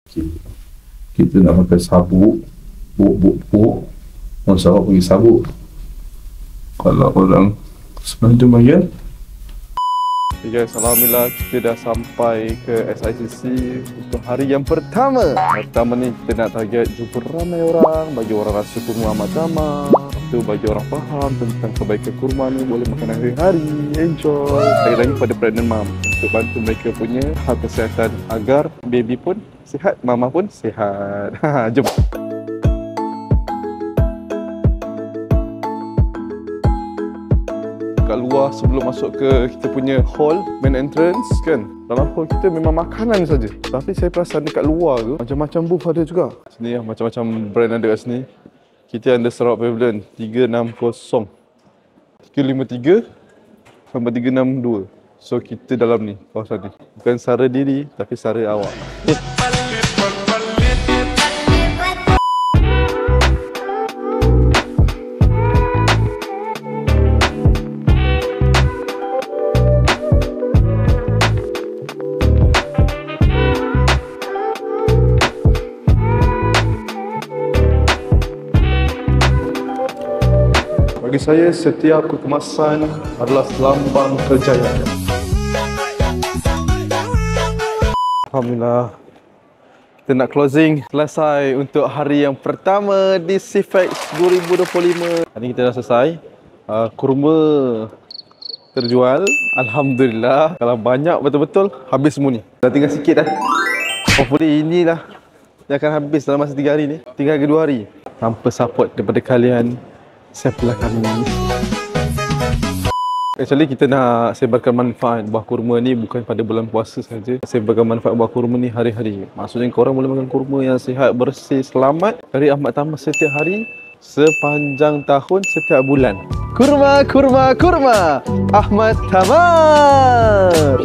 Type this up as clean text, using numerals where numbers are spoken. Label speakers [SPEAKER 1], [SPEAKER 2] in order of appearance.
[SPEAKER 1] Kita nak makan sabuk, buk. Orang Sarawak pergi sabuk. Kalau orang sebenarnya makan.
[SPEAKER 2] Okay guys, alhamdulillah kita dah sampai ke SICC untuk hari yang pertama. Pertama ni kita nak target jumpa ramai orang, bagi orang rasa kurma amat damai. Tu bagi orang faham tentang kebaikan kurma ni, boleh makan hari-hari, enjoy. Lagi-lagi pada pregnant mom untuk bantu mereka punya hal kesihatan agar baby pun sihat, mama pun sihat. Jom. Kat luar sebelum masuk ke kita punya hall, main entrance kan, dalam hall kita memang makanan saja. Tapi saya perasan dekat luar tu macam-macam booth ada juga. Sini lah, macam-macam brand ada kat sini. Kita under Sarawak Pavilion 360 353 sampai 362. So kita dalam ni, kawasan ni. Bukan sara diri tapi sara awak. Bagi saya, setiap kekemasan adalah lambang kejayaan. Alhamdulillah, kita nak closing selesai untuk hari yang pertama di CFEX 2025. Hari ini kita dah selesai. Kurma terjual. Alhamdulillah. Kalau banyak betul-betul, habis semua ni. Dah tinggal sikit dah. Hopefully inilah yang akan habis dalam masa 3 hari ni. Tinggal ke 2 hari. Tanpa support daripada kalian, siapalah kami. Actually kita nak sebarkan manfaat buah kurma ni bukan pada bulan puasa saja. Sebarkan manfaat buah kurma ni hari-hari. Maksudnya korang boleh makan kurma yang sihat, bersih, selamat dari Ahmad Tamar setiap hari, sepanjang tahun, setiap bulan. Kurma, kurma, kurma Ahmad Tamar.